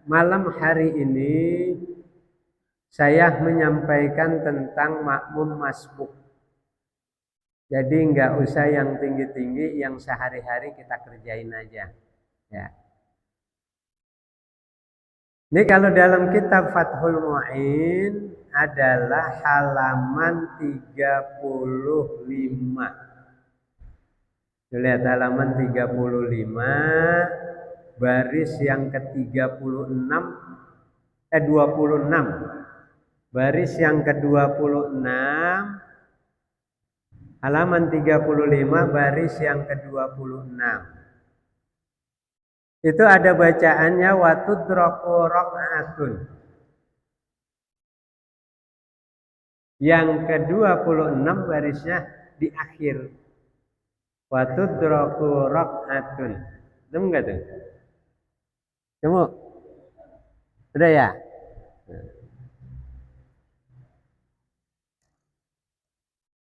Malam hari ini saya menyampaikan tentang makmum masbuk. Jadi nggak usah yang tinggi-tinggi, yang sehari-hari kita kerjain aja. Ya. Ini kalau dalam kitab Fathul Mu'in adalah halaman 35. Lihat halaman 35, baris yang ke-36, 26. Baris yang ke-26, halaman 35, baris yang ke-26. Itu ada bacaannya watudraku raq'atun. Yang ke-26 barisnya di akhir. Watudraku raq'atun. Temu enggak tuh? Temu? Udah ya?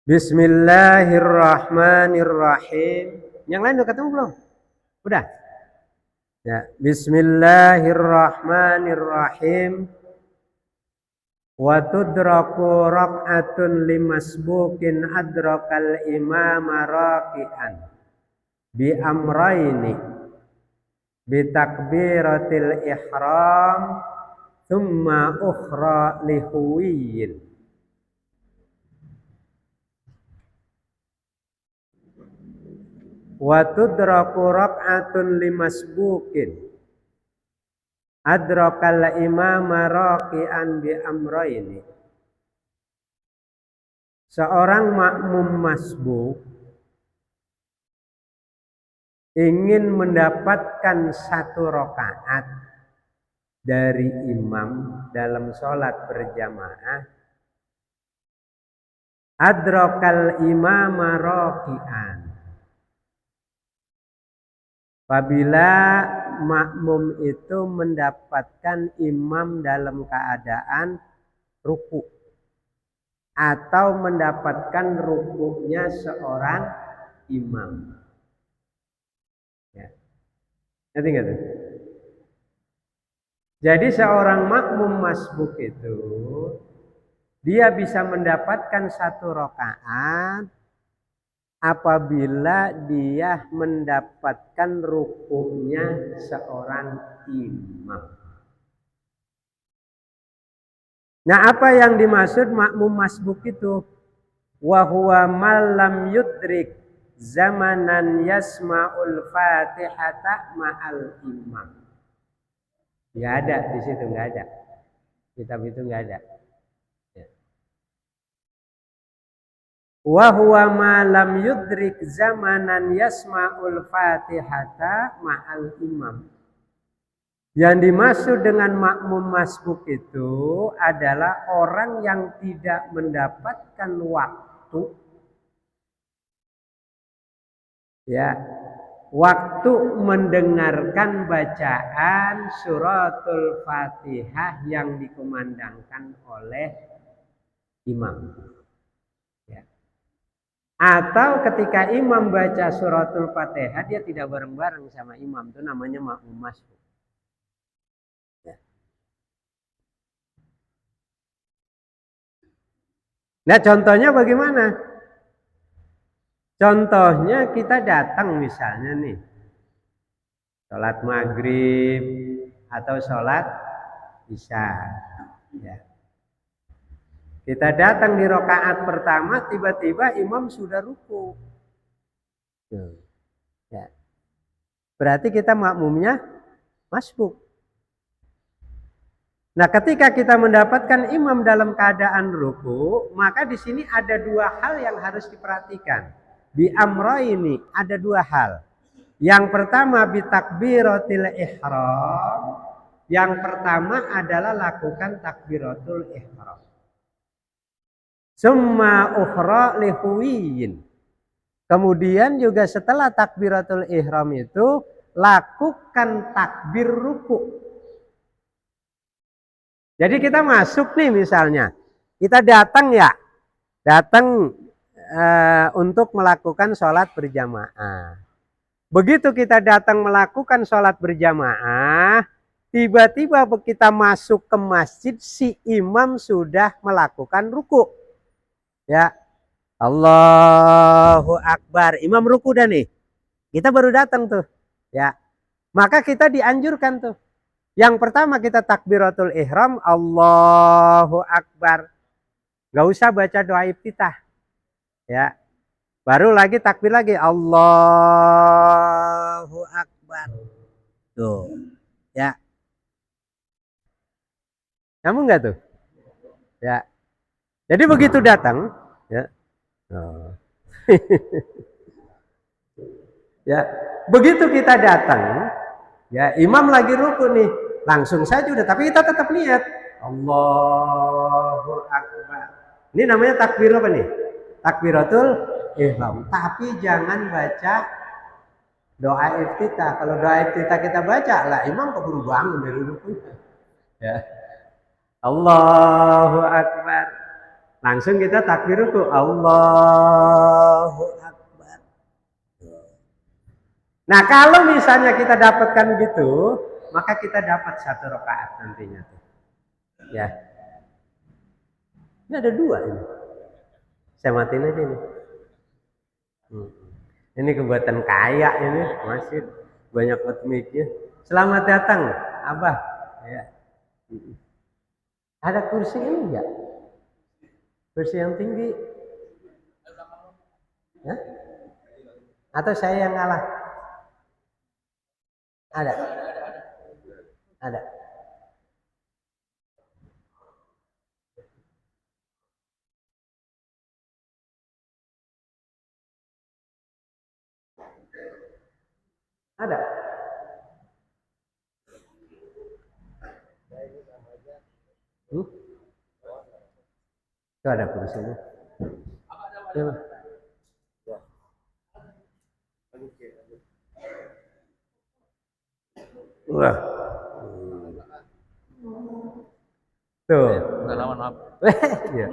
Bismillahirrahmanirrahim. Yang lain udah ketemu belum? Udah? Ya, bismillahirrahmanirrahim. Wa tudraku raq'atun limasbukin adrakal imama raqi'an bi amrayni bi takbiratil ihram thumma ukhra lihuwiyyin. Wa tudraku raq'atun limasbukin adrakal imama raqi'an bi amrayni. Seorang makmum masbuk ingin mendapatkan satu rakaat dari imam dalam sholat berjamaah. Adrakal imama raqi'an. Apabila makmum itu mendapatkan imam dalam keadaan ruku atau mendapatkan rukunya seorang imam. Ya. Ngerti nggak tuh? Jadi seorang makmum masbuk itu dia bisa mendapatkan satu rakaat apabila dia mendapatkan rukunya seorang imam. Nah, apa yang dimaksud makmum masbuk itu? Wa huwa malam yudrik zamanan yasma'ul fatihata ma'al imam. Nggak ada di situ, nggak ada. Kitab itu nggak ada. Wa huwa ma lam yudrik zamanan yasma'ul fatihata ma'al imam. Yang dimaksud dengan makmum masbuk itu adalah orang yang tidak mendapatkan waktu, ya, waktu mendengarkan bacaan suratul Fatihah yang dikumandangkan oleh imam. Atau ketika imam baca suratul Fatihah dia tidak bareng-bareng sama imam, itu namanya makmum masbuk. Ya. Nah, contohnya bagaimana? Contohnya kita datang misalnya nih, sholat maghrib atau sholat isya. Ya. Kita datang di rakaat pertama, tiba-tiba imam sudah ruku. Ya. Berarti kita makmumnya masbuk. Nah, ketika kita mendapatkan imam dalam keadaan ruku, maka di sini ada dua hal yang harus diperhatikan. Bi amrayni ada dua hal. Yang pertama bi takbiratil ihram. Yang pertama adalah lakukan takbiratul ihram. Summa ukhra lihuwiyyin. Kemudian juga setelah takbiratul ihram itu lakukan takbir ruku. Jadi kita masuk nih misalnya, kita datang ya, datang untuk melakukan sholat berjamaah. Begitu kita datang melakukan sholat berjamaah, Tiba-tiba kita masuk ke masjid, si imam sudah melakukan ruku. Ya, Allahu Akbar. Imam ruku dah nih. Kita baru datang tuh. Ya, maka kita dianjurkan tuh. Yang pertama kita takbiratul ihram, Allahu Akbar. Gak usah baca doa iftitah. Ya, baru lagi takbir lagi, Allahu Akbar. Tuh, ya. Kamu enggak tuh? Ya. Jadi begitu datang, ya. Oh. Ya, begitu kita datang, ya imam lagi ruku nih, langsung saja udah, tapi kita tetap niat Allahu Akbar. Ini namanya takbir apa nih? Takbiratul ihram. Tapi jangan baca doa iftitah. Kalau doa iftitah kita baca, lah imam keburu bangun dari ruku. Ya. Allahu Akbar. Langsung kita takbir ruku. Allahu Akbar. Nah, kalau misalnya kita dapatkan gitu, maka kita dapat 1 rakaat nantinya. Ya. Ini ada 2 ini. Saya matiin aja ini. Ini kebuatan kaya ini, masih banyak mic-nya. Selamat datang, Abah. Ya. Ada kursi ini enggak? Kursi yang tinggi? Ya? Atau saya yang ngalah? Ada. Ada. Ada. Itu ada kursinya. Coba. Wah. Tuh. Maaf. Ya.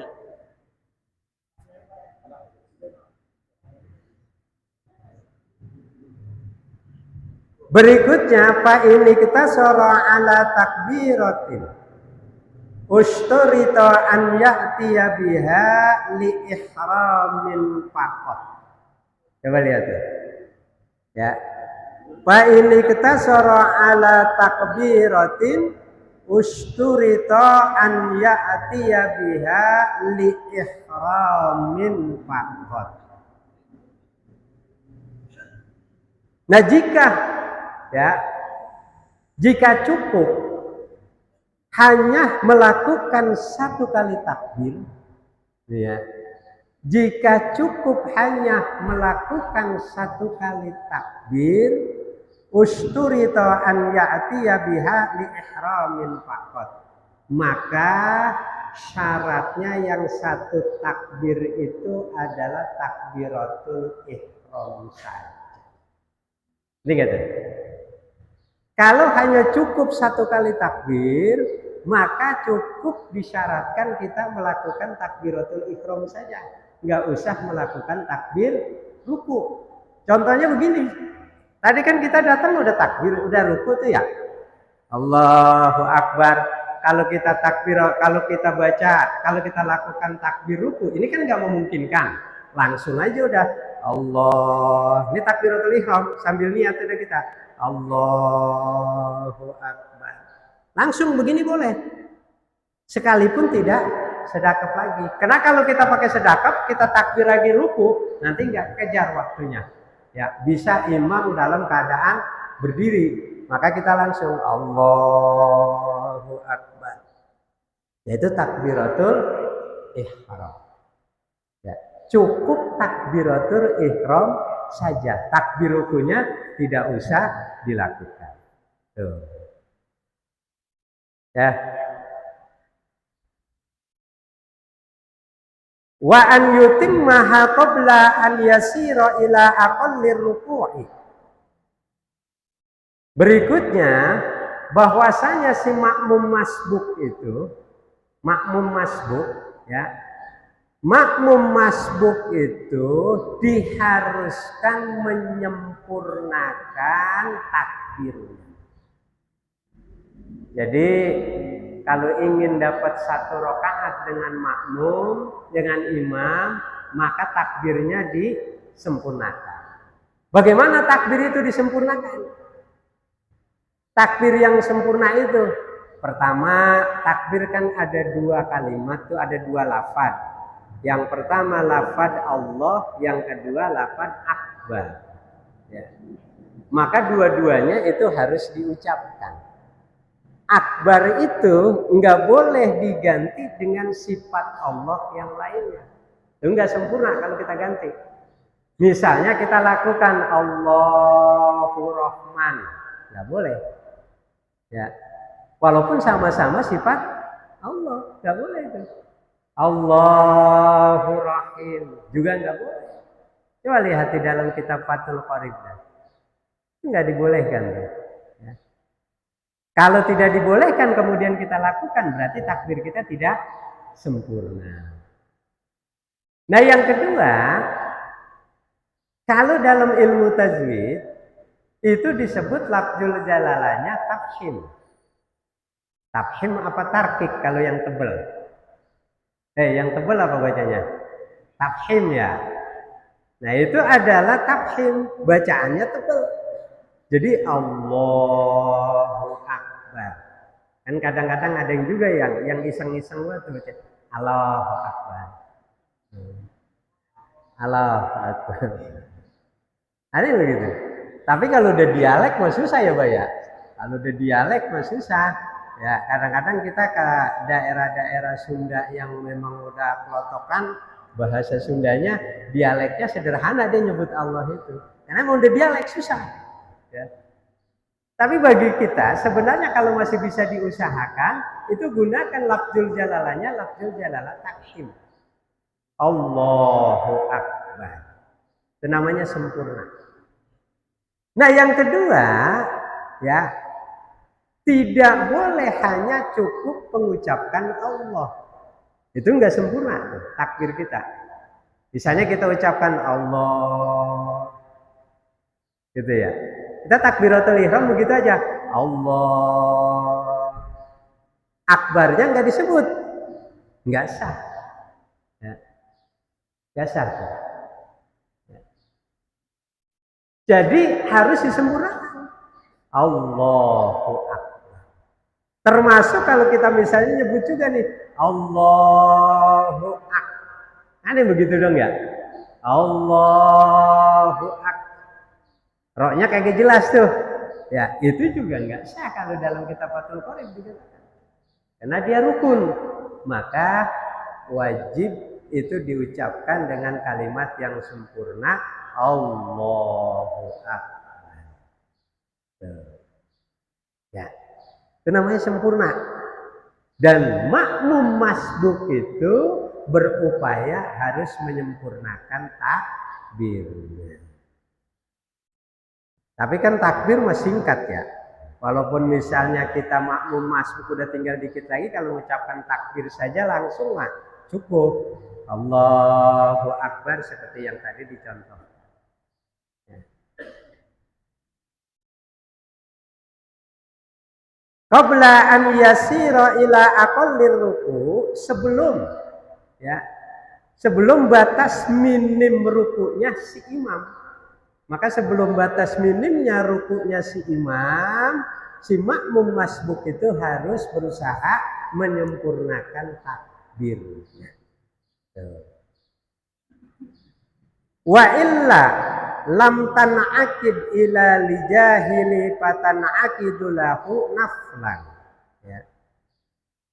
Berikutnya Pak ini kita soroh ala takbiratin usturito an ya'tiya biha li ihramin faqat. Coba lihat tuh. Ya. Pak ini kita soroh ala takbiratin usturito an ya'tiya biha li ihramin faqat. Nah, jika cukup hanya melakukan 1 kali takbir, ya. Jika cukup hanya melakukan 1 kali takbir, usturito an ya'tiya biha li ihramin faqat. Maka syaratnya yang 1 takbir itu adalah takbiratul ihram saja. Ini kata. Kalau hanya cukup 1 kali takbir, maka cukup disyaratkan kita melakukan takbiratul ihram saja. Nggak usah melakukan takbir ruku. Contohnya begini. Tadi kan kita datang udah takbir, udah ruku tuh ya. Allahu Akbar. Kalau kita takbir, kalau kita baca, kalau kita lakukan takbir ruku, ini kan nggak memungkinkan. Langsung aja udah Allah. Ini takbiratul ihram sambil niat udah kita. Allahu Akbar. Langsung begini boleh. Sekalipun tidak sedekap lagi. Karena kalau kita pakai sedekap, kita takbir lagi ruku, nanti nggak kejar waktunya. Ya, bisa imam dalam keadaan berdiri, maka kita langsung Allahu Akbar. Yaitu takbiratul ihram. Ya, cukup takbiratul ihram saja. Takbir rukunya tidak usah dilakukan. Tuh. Ya. Wa an yutimmaha qabla an yasira ila aqallir ruku'i. Berikutnya, bahwasanya si makmum masbuk itu, makmum masbuk ya, makmum masbuk itu diharuskan menyempurnakan takbirnya. Jadi kalau ingin dapat 1 rakaat dengan makmum, dengan imam, maka takbirnya disempurnakan. Bagaimana takbir itu disempurnakan? Takbir yang sempurna itu, pertama takbir kan ada 2 kalimat tuh, ada 2 lafaz. Yang pertama lafaz Allah, yang kedua lafaz akbar. Ya. Maka dua-duanya itu harus diucapkan. Akbar itu nggak boleh diganti dengan sifat Allah yang lainnya. Itu nggak sempurna kalau kita ganti. Misalnya kita lakukan Allahu Rahman, nggak boleh. Ya, walaupun sama-sama sifat Allah, nggak boleh itu. Allahu Rahim juga nggak boleh. Coba lihat di dalam kitab Fathul Qorib, nggak dibolehkan. Ya. Kalau tidak dibolehkan kemudian kita lakukan, berarti takbir kita tidak sempurna. Nah yang kedua, kalau dalam ilmu tajwid itu disebut lafzul jalalanya tafhim. Tafhim apa tarkik kalau yang tebel? Yang tebel apa bacanya? Tafhim ya. Nah itu adalah tafhim, bacaannya tebel. Jadi Allahu Akbar. Kan kadang-kadang ada yang juga yang iseng-iseng tuh baca Allahu Akbar. Allahu Akbar. Ada yang begitu. Tapi kalau udah dialek mah susah ya Pak ya. Kalau udah dialek mah susah. Ya kadang-kadang kita ke daerah-daerah Sunda yang memang udah pelotokan bahasa Sundanya, dialeknya sederhana, dia nyebut Allah itu. Karena mau udah dialek susah. Ya. Tapi bagi kita sebenarnya kalau masih bisa diusahakan, itu gunakan lafzul jalalanya, lafzul jalalah takhim. Allahu Akbar. Itu namanya sempurna. Nah yang kedua, ya tidak boleh hanya cukup mengucapkan Allah. Itu enggak sempurna takbir kita. Misalnya kita ucapkan Allah, gitu ya. Kita takbiratul ihram begitu aja. Allah. Akbarnya enggak disebut. Enggak sah. Ya. Enggak sah. Ya. Jadi harus disempurnakan. Allahu Akbar. Termasuk kalau kita misalnya nyebut juga nih Allahu Akbar. Ada begitu dong ya? Allahu Akbar. Roknya kayak jelas tuh. Ya, itu juga nggak sah kalau dalam kitab Fathul Qorib dikatakan. Karena dia rukun. Maka wajib itu diucapkan dengan kalimat yang sempurna Allahu Akbar. Ya. Itu namanya sempurna. Dan makmum masbuk itu berupaya harus menyempurnakan takbirnya. Tapi kan takbir masih singkat ya. Walaupun misalnya kita makmum masbuk udah tinggal dikit lagi, kalau mengucapkan takbir saja langsung mah cukup. Allahu Akbar seperti yang tadi dicontoh. Qabla an yasira ila aqallir ruku, sebelum batas minim rukunya si imam. Maka sebelum batas minimnya rukunya si imam, si makmum masbuk itu harus berusaha menyempurnakan takbirnya. Wa illa lam tan'akid ila lijahili fatan'akidu lahu naflan. Ya.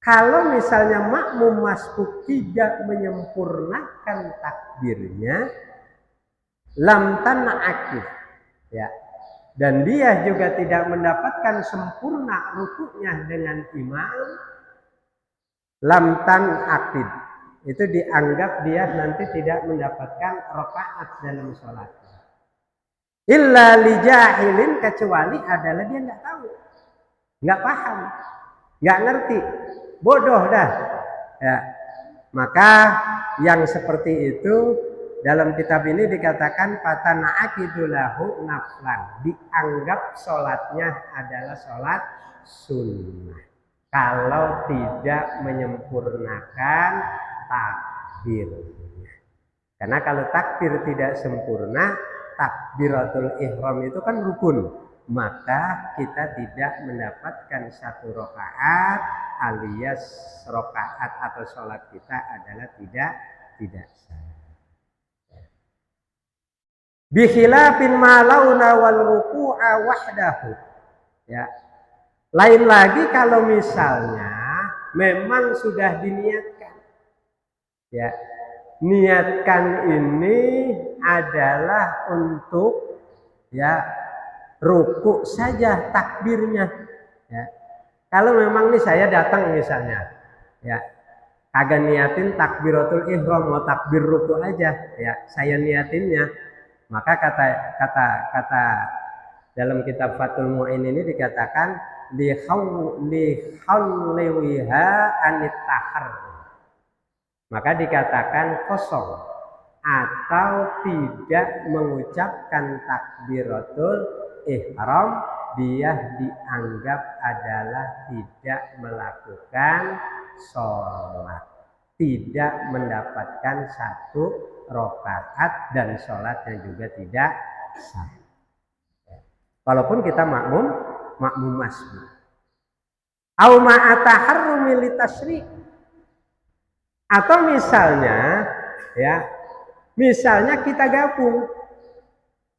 Kalau misalnya makmum masbuk tidak menyempurnakan takbirnya, lam tan'akid, ya. Dan dia juga tidak mendapatkan sempurna rukuknya dengan imam, lam tan'akid. Itu dianggap dia nanti tidak mendapatkan rakaat dalam sholat. Illa lijahilin, kecuali adalah dia nggak tahu, nggak paham, nggak ngerti, bodoh dah. Ya. Maka yang seperti itu dalam kitab ini dikatakan fatan'akidu lahu naflan, dianggap sholatnya adalah sholat sunnah. kalau tidak menyempurnakan takbir. Karena kalau takbir tidak sempurna, takbiratul ihram itu kan rukun, maka kita tidak mendapatkan satu rakaat, alias rakaat atau sholat kita adalah tidak sah. Bikhilafin ma launa wal ruku'a wahdahu. Ya. Lain lagi kalau misalnya memang sudah diniatkan. Ya. Niatkan ini adalah untuk ya ruku saja takbirnya. Ya. Kalau memang nih saya datang misalnya, ya kagak niatin takbiratul ihram, mau takbir ruku aja, ya saya niatinnya, maka kata dalam kitab Fathul Mu'in ini dikatakan lihawliwiha anit tahar, maka dikatakan kosong atau tidak mengucapkan takbiratul ihram, dia dianggap adalah tidak melakukan sholat, tidak mendapatkan satu rakaat dan sholatnya juga tidak sah. Walaupun kita makmum masbuk. Au ma'ataharrumi litasyrik. Atau misalnya ya, misalnya kita gabung,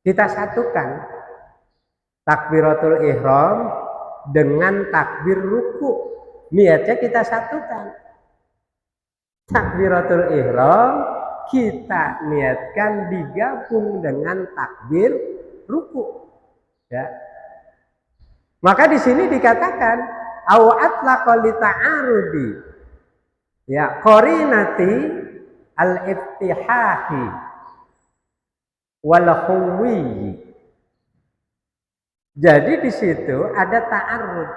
kita satukan takbiratul ihram dengan takbir ruku, niatnya kita satukan. Takbiratul ihram kita niatkan digabung dengan takbir ruku. Ya. Maka di sini dikatakan awat laqali ta'arudi. Ya, qarinati al-iftihahi wal khuwi. Jadi di situ ada ta'arud.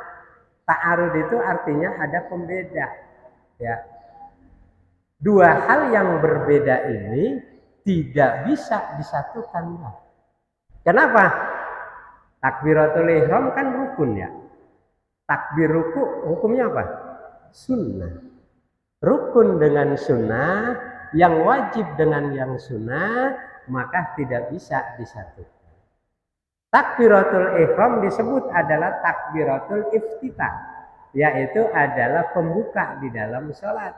Ta'arud itu artinya ada pembeda. Ya. Dua hal yang berbeda ini tidak bisa disatukan. Kenapa? Takbiratul ihram kan rukun ya. Takbir ruku hukumnya apa? Sunnah. Rukun dengan sunnah, yang wajib dengan yang sunnah, maka tidak bisa disatukan. Takbiratul ihram disebut adalah takbiratul iftitah, yaitu adalah pembuka di dalam sholat.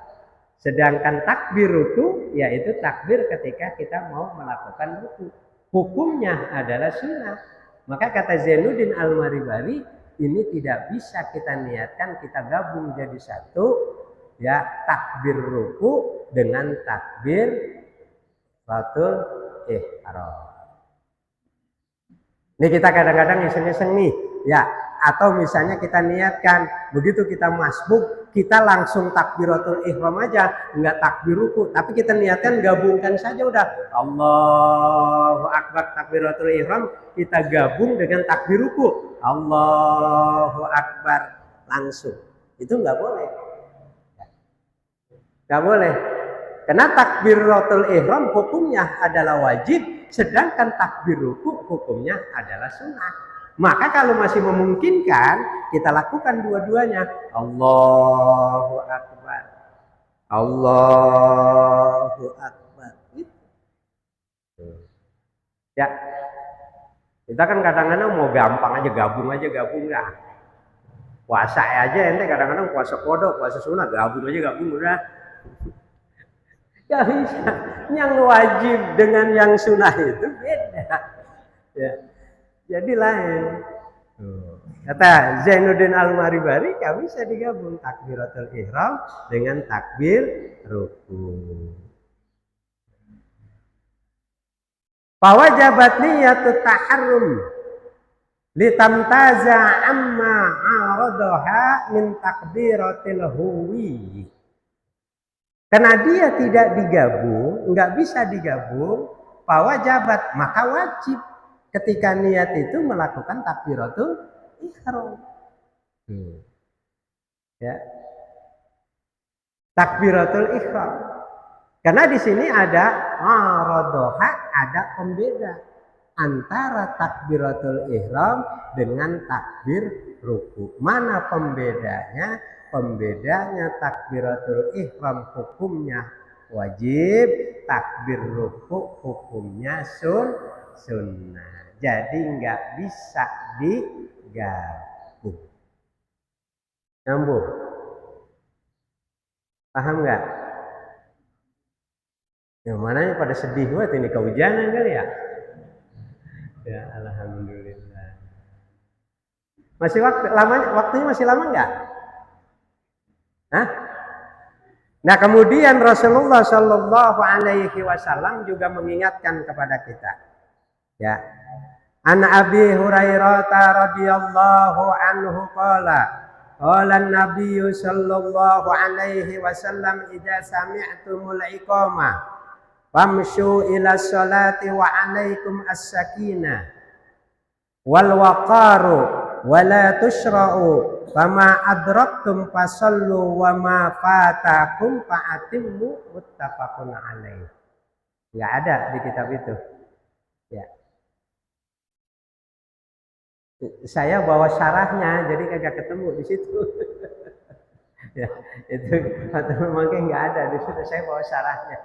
Sedangkan takbir ruku yaitu takbir ketika kita mau melakukan ruku. Hukumnya adalah sunnah. Maka kata Zainuddin Al-Maribari, ini tidak bisa kita niatkan kita gabung jadi satu, ya takbir ruku dengan takbir takbiratul ihram. Ini kita kadang-kadang iseng-iseng nih, ya. Atau misalnya kita niatkan, begitu kita masbuk, kita langsung takbiratul ihram aja, enggak takbir ruku, tapi kita niatkan gabungkan saja udah. Allahu akbar takbiratul ihram, kita gabung dengan takbir ruku. Allahu akbar langsung. Itu enggak boleh. Enggak boleh. Karena takbiratul ihram hukumnya adalah wajib, sedangkan takbir ruku hukumnya adalah sunnah. Maka kalau masih memungkinkan, kita lakukan dua-duanya. Allahu akbar. Allahu akbar. Ya. Kita kan kadang-kadang mau gampang aja, gabung ya. Puasa aja ente kadang-kadang puasa kodok, puasa sunnah, gabung udah. Gak bisa. Yang wajib dengan yang sunnah itu beda. Ya. Jadi lain. Kata Zainuddin Al-Maribari, gak bisa digabung takbiratul ihram dengan takbir ruku. Fawajabat niyatut taharrum litamtaza amma aradaha min takbiratil huwi. Karena dia tidak digabung, nggak bisa digabung, fawajabat maka wajib ketika niat itu melakukan takbiratul ihram. Ya. Takbiratul ihram. Karena di sini ada aradoha, ada pembeda antara takbiratul ihram dengan takbir ruku. Mana pembedanya? Pembedanya takbiratul ihram hukumnya wajib, takbir ruku hukumnya sunnah. Jadi nggak bisa digabung. Nyambung? Paham nggak? Yang mana pada sedih banget ini kehujanan kali ya? Ya alhamdulillah. Masih waktunya masih lama nggak? Hah? Nah kemudian Rasulullah Shallallahu Alaihi Wasallam juga mengingatkan kepada kita. Ya. An Abi Hurairah radhiyallahu anhu qala Nabi sallallahu alaihi wasallam idza sami'tumul iqamah famshu ila sholati wa alaikum as-sakinah wal waqaru wa la tushra'u fama adraktum fasallu wa ma fatakum fa'atimmu muttafaqun alaih. Enggak ada di kitab itu. Ya. Saya bawa syarahnya jadi kagak ketemu di situ. Ya, itu mungkin enggak ada di situ, saya bawa syarahnya.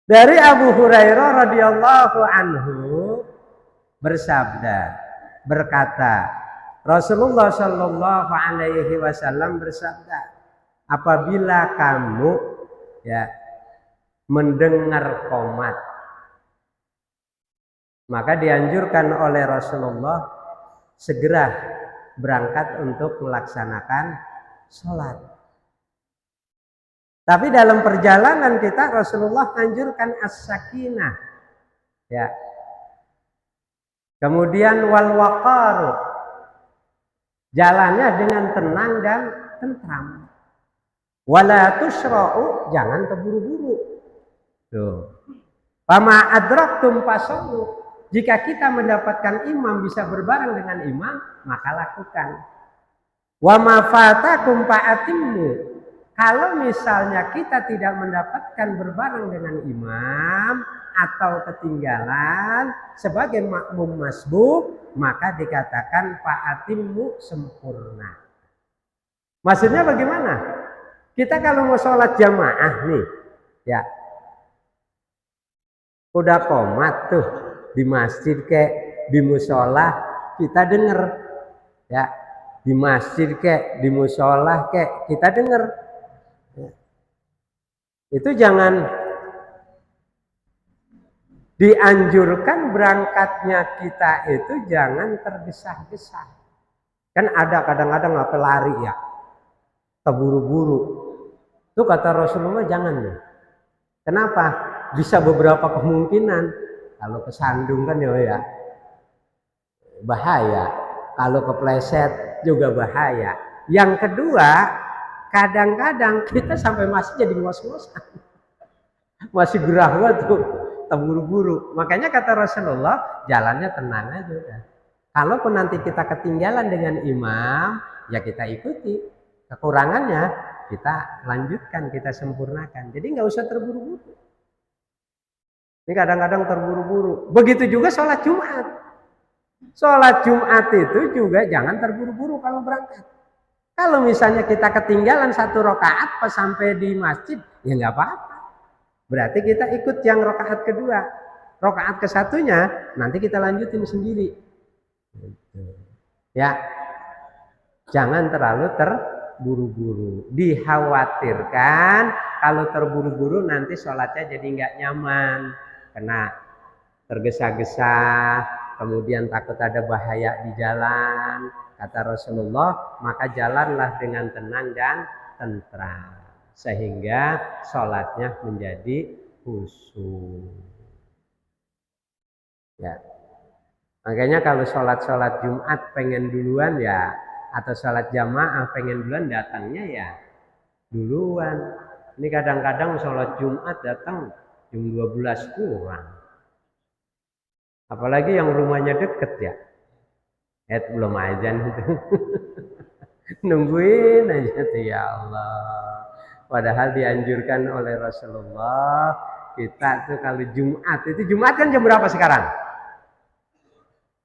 Dari Abu Hurairah radhiyallahu anhu berkata, Rasulullah Shallallahu Alaihi Wasallam bersabda, apabila kamu ya mendengar qomat, maka dianjurkan oleh Rasulullah segera berangkat untuk melaksanakan sholat. Tapi dalam perjalanan kita Rasulullah anjurkan as-sakinah. Ya. Kemudian wal waqaru. Jalannya dengan tenang dan tentram. Wala tusra'u, jangan terburu-buru. Tuh. Fama adraktum fasallu. Jika kita mendapatkan imam bisa berbareng dengan imam, maka lakukan. Wa ma fatakum fa'atimmu. Kalau misalnya kita tidak mendapatkan berbareng dengan imam atau ketinggalan sebagai makmum masbuk, maka dikatakan fa'atimmu sempurna. Maksudnya bagaimana? Kita kalau mau sholat jamaah nih, ya, udah qomat tuh di masjid kek, di musola kita denger, ya, di masjid kek, di musola kek kita denger. Itu jangan dianjurkan berangkatnya kita itu jangan tergesa-gesa. Kan ada kadang-kadang apa lari ya, terburu-buru. Itu kata Rasulullah jangan nih. Kenapa? Bisa beberapa kemungkinan. Kalau kesandung kan ya bahaya. Kalau kepleset juga bahaya. Yang kedua, kadang-kadang kita sampai masih jadi ngos-ngosan. Masih gerah banget tuh, terburu-buru. Makanya kata Rasulullah, jalannya tenang aja udah. Kalaupun nanti kita ketinggalan dengan imam, ya kita ikuti. Kekurangannya kita lanjutkan, kita sempurnakan. Jadi nggak usah terburu-buru. Ini kadang-kadang terburu-buru. Begitu juga sholat Jumat. Sholat Jumat itu juga jangan terburu-buru kalau berangkat. Kalau misalnya kita ketinggalan 1 rakaat pas sampai di masjid, ya nggak apa-apa. Berarti kita ikut yang rakaat kedua. Rakaat ke-1-nya nanti kita lanjutin sendiri. Ya, jangan terlalu terburu-buru. Dikhawatirkan kalau terburu-buru nanti sholatnya jadi nggak nyaman, kena tergesa-gesa, kemudian takut ada bahaya di jalan. Kata Rasulullah, maka jalanlah dengan tenang dan tentram. Sehingga sholatnya menjadi khusyuk. Ya. Makanya kalau sholat Jumat pengen duluan ya, atau sholat jamaah pengen duluan datangnya ya duluan. Ini kadang-kadang sholat Jumat datang jam 12 kurang. Apalagi yang rumahnya deket ya. Belum azan itu. Nungguin aja tuh ya Allah. Padahal dianjurkan oleh Rasulullah kita tuh kalau Jumat itu, Jumat kan jam berapa sekarang?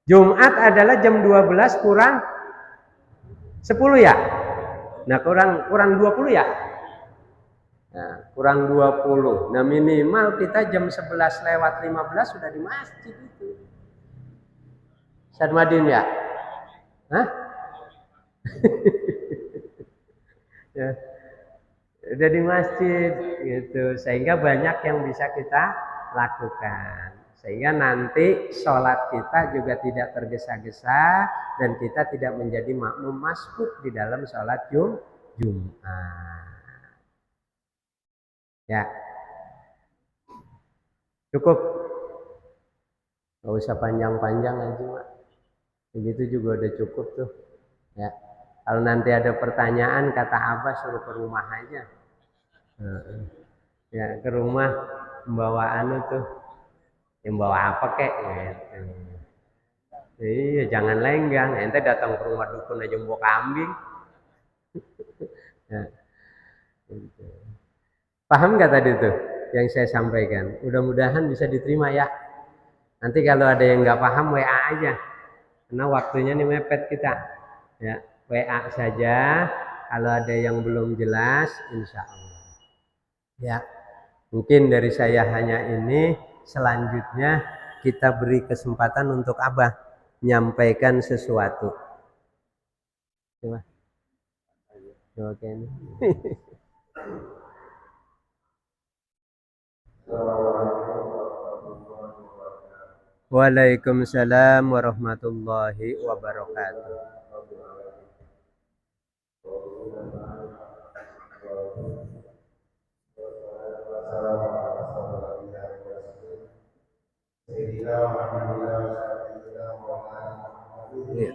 Jumat adalah jam 12 kurang 10 ya. Nah, kurang 20 ya. Nah, kurang 20. Nah, minimal kita jam 11 lewat 15 sudah di masjid itu. Ustaz Madin ya? Hah? Ya, udah di masjid gitu. Sehingga banyak yang bisa kita lakukan. Sehingga nanti sholat kita juga tidak tergesa-gesa dan kita tidak menjadi makmum masbuk di dalam sholat Jumat. Ya, cukup. Gak usah panjang-panjang aja, Mak. Begitu juga udah cukup tuh. Ya. Kalau nanti ada pertanyaan, kata Abah suruh ke rumah aja. Ya, ke rumah membawa anu tuh. Yang bawa apa kek? Gitu. Iya, jangan lenggang. Ente datang ke rumah dukun aja bawa kambing. Ya, gitu. Paham nggak tadi tuh yang saya sampaikan? Mudah-mudahan bisa diterima ya. Nanti kalau ada yang nggak paham WA aja. Karena waktunya nih mepet kita. Ya, WA saja. Kalau ada yang belum jelas, insya Allah. Ya, mungkin dari saya hanya ini. Selanjutnya kita beri kesempatan untuk Abah menyampaikan sesuatu. Coba. Oke. Waalaikumsalam warahmatullahi wabarakatuh. Iya.